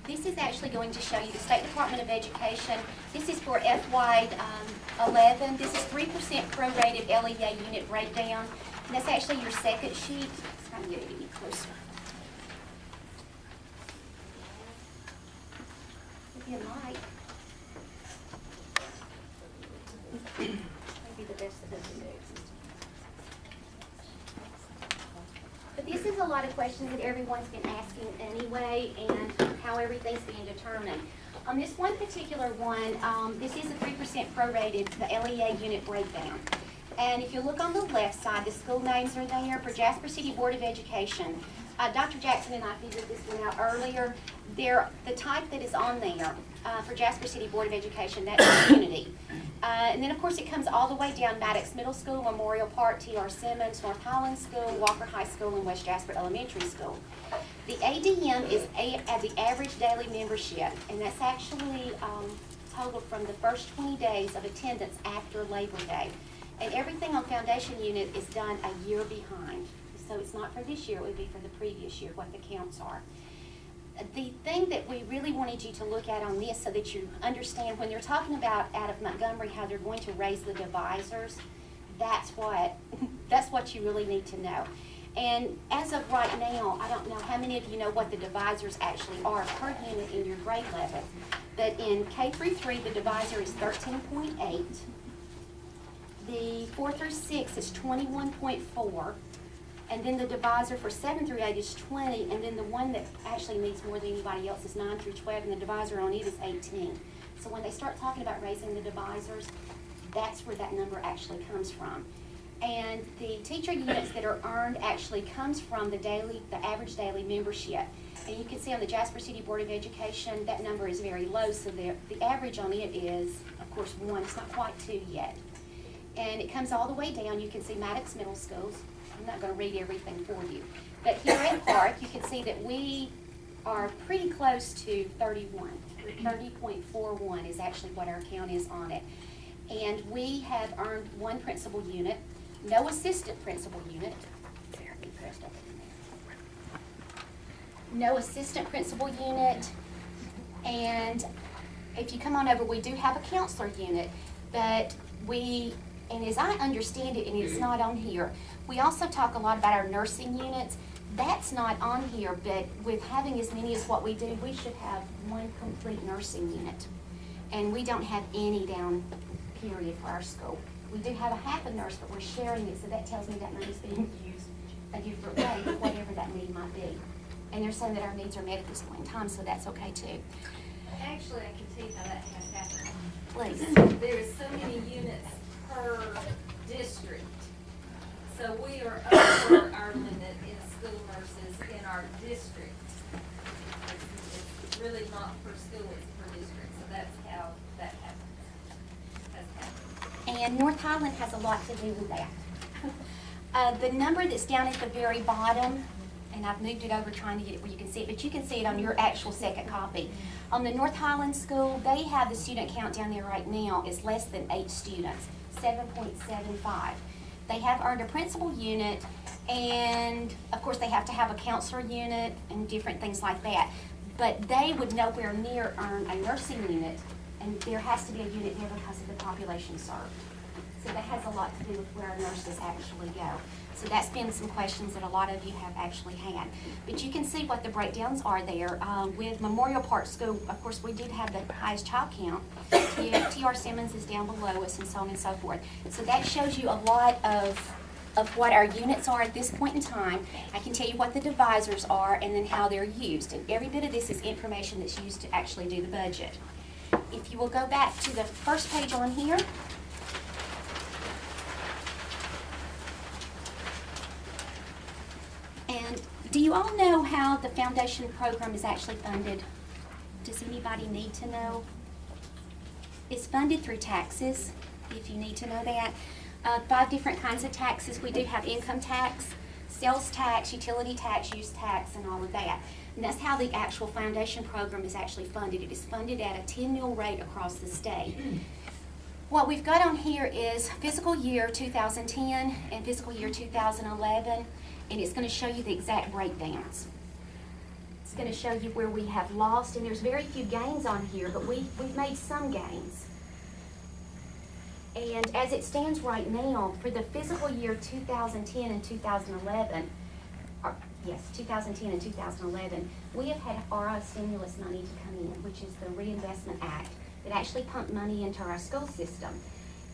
This is actually going to show you the State Department of Education. This is for FY 11. This is 3% prorated LEA unit breakdown. And that's actually your second sheet. Let's try and get it any closer. If you like. Maybe the best that doesn't do. But this is a lot of questions that everyone's been asking anyway, and how everything's being determined. On this one particular one, this is a 3% prorated, the LEA unit breakdown. And if you look on the left side, the school names are there for Jasper City Board of Education. Dr. Jackson and I figured this one out earlier. The type that is on there for Jasper City Board of Education, that's community. And then, of course, it comes all the way down Maddox Middle School, Memorial Park, T.R. Simmons, North Highland School, Walker High School, and West Jasper Elementary School. The ADM is the average daily membership, and that's actually totaled from the first 20 days of attendance after Labor Day. And everything on Foundation Unit is done a year behind. So it's not for this year, it would be for the previous year, what the counts are. The thing that we really wanted you to look at on this so that you understand when they're talking about out of Montgomery how they're going to raise the divisors, that's what you really need to know. And as of right now, I don't know how many of you know what the divisors actually are per unit in your grade level. But in K through 3, the divisor is 13.8. The 4 through 6 is 21.4. And then the divisor for 7 through 8 is 20, and then the one that actually needs more than anybody else is 9 through 12, and the divisor on it is 18. So when they start talking about raising the divisors, that's where that number actually comes from. And the teacher units that are earned actually comes from the average daily membership. And you can see on the Jasper City Board of Education, that number is very low, so the average on it is, of course, 1. It's not quite 2 yet. And it comes all the way down. You can see Maddox Middle Schools. I'm not going to read everything for you. But here at Park, you can see that we are pretty close to 31. 30.41 is actually what our count is on it. And we have earned 1 principal unit, no assistant principal unit. No assistant principal unit. And if you come on over, we do have a counselor unit, but and as I understand it, and it's not on here, we also talk a lot about our nursing units. That's not on here, but with having as many as what we do, we should have 1 complete nursing unit. And we don't have any down, period, for our school. We do have a half a nurse, but we're sharing it, so that tells me that money's being used a different way, whatever that need might be. And they're saying that our needs are met at this point in time, so that's okay too. Actually, I can tell you how that has happened. Please. There is so many units per district. So we are over our limit in school nurses in our district. It's really not per school, it's per district. So that's how that happens. And North Highland has a lot to do with that. The number that's down at the very bottom, and I've moved it over trying to get it where you can see it, but you can see it on your actual second copy. On the North Highland School, they have the student count down there right now is less than 8 students, 7.75. They have earned a principal unit, and of course they have to have a counselor unit and different things like that. But they would nowhere near earn a nursing unit, and there has to be a unit there because of the population served. So that has a lot to do with where our nurses actually go. So that's been some questions that a lot of you have actually had. But you can see what the breakdowns are there. With Memorial Park School, of course, we did have the highest child count. T.R. Simmons is down below us, and so on and so forth. So that shows you a lot of what our units are at this point in time. I can tell you what the divisors are and then how they're used. And every bit of this is information that's used to actually do the budget. If you will go back to the first page on here. And do you all know how the foundation program is actually funded? Does anybody need to know? It's funded through taxes, if you need to know that. 5 different kinds of taxes. We do have income tax, sales tax, utility tax, use tax, and all of that. And that's how the actual foundation program is actually funded. It is funded at a 10 mil rate across the state. What we've got on here is fiscal year 2010 and fiscal year 2011, and it's going to show you the exact breakdowns. It's gonna show you where we have lost, and there's very few gains on here, but we've made some gains. And as it stands right now, for the fiscal year 2010 and 2011, or, yes, 2010 and 2011, we have had RI stimulus money to come in, which is the Reinvestment Act, that actually pumped money into our school system.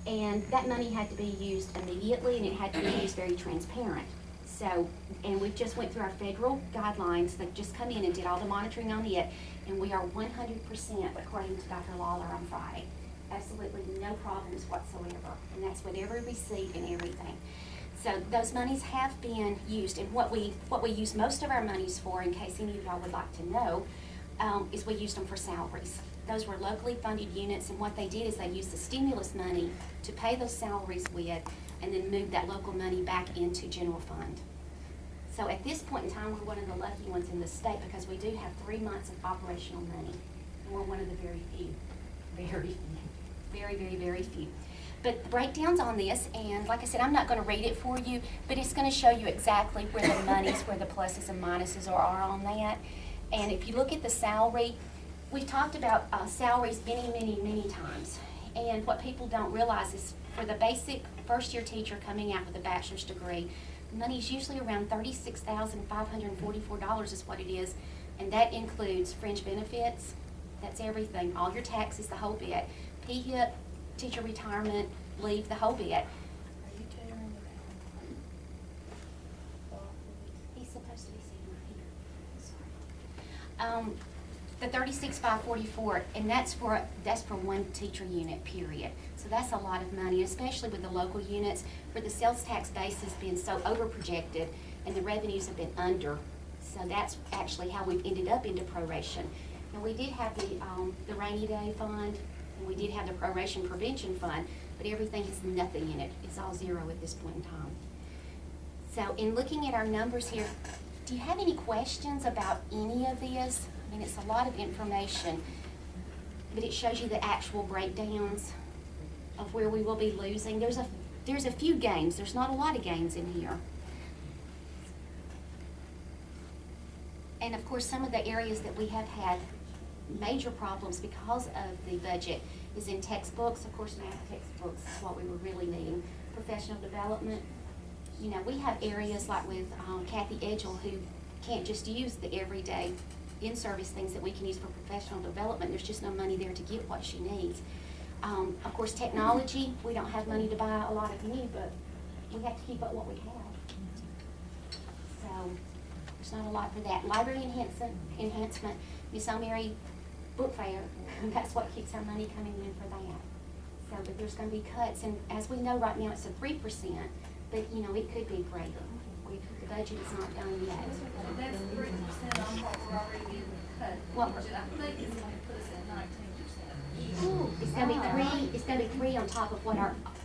And that money had to be used immediately, and it had to be used very transparent. So, and we just went through our federal guidelines, they've just come in and did all the monitoring on it, and we are 100%, according to Dr. Lawler on Friday. Absolutely no problems whatsoever, and that's with every receipt and everything. So those monies have been used, and what we use most of our monies for, in case any of y'all would like to know, is we used them for salaries. Those were locally funded units, and what they did is they used the stimulus money to pay those salaries with, and then move that local money back into general fund. So at this point in time, we're one of the lucky ones in the state because we do have 3 months of operational money. And we're one of the very few, very few. But the breakdown's on this, and like I said, I'm not gonna read it for you, but it's gonna show you exactly where the monies, where the pluses and minuses are on that. And if you look at the salary, we've talked about salaries many times. And what people don't realize is for the basic first-year teacher coming out with a bachelor's degree, the money's usually around $36,544 is what it is, and that includes fringe benefits. That's everything, all your taxes, the whole bit. PHIP, teacher retirement, leave, the whole bit. Are you tearing He's supposed to be sitting right here. Sorry. The 36,544, and that's for one teacher unit, period. So that's a lot of money, especially with the local units, where the sales tax base has been so over-projected and the revenues have been under. So that's actually how we've ended up into proration. And we did have the rainy day fund, and we did have the proration prevention fund, but everything has nothing in it. It's all zero at this point in time. So in looking at our numbers here, do you have any questions about any of this? I mean, it's a lot of information, but it shows you the actual breakdowns of where we will be losing. There's a few gains. There's not a lot of gains in here. And of course, some of the areas that we have had major problems because of the budget is in textbooks. Of course, math textbooks is what we were really needing. Professional development. You know, we have areas like with Kathy Edgell who can't just use the everyday in-service things that we can use for professional development. There's just no money there to get what she needs. Of course, technology, we don't have money to buy a lot of new, but we have to keep up what we have. So there's not a lot for that. Library enhancement, Miss O'Mary Book Fair, that's what keeps our money coming in for that. So, but there's going to be cuts, and as we know right now, it's a 3%, but you know, it could be greater. The budget is not done yet. That's 3% on what we're already getting cut. Well, I think it's gonna put us at 19%. Ooh, it's gonna be 3. It's gonna be 3 on top of what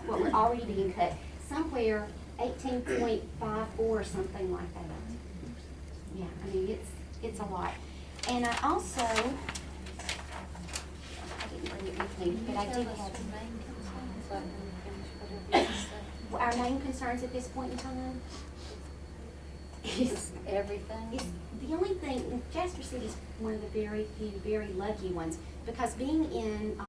we're already being cut. Somewhere 18.54 or something like that. Yeah, I mean it's a lot. And I also didn't bring it with me, but I did have our main concerns at this point in time. Is everything. The only thing, Jasper City is one of the very few, very lucky ones, because being in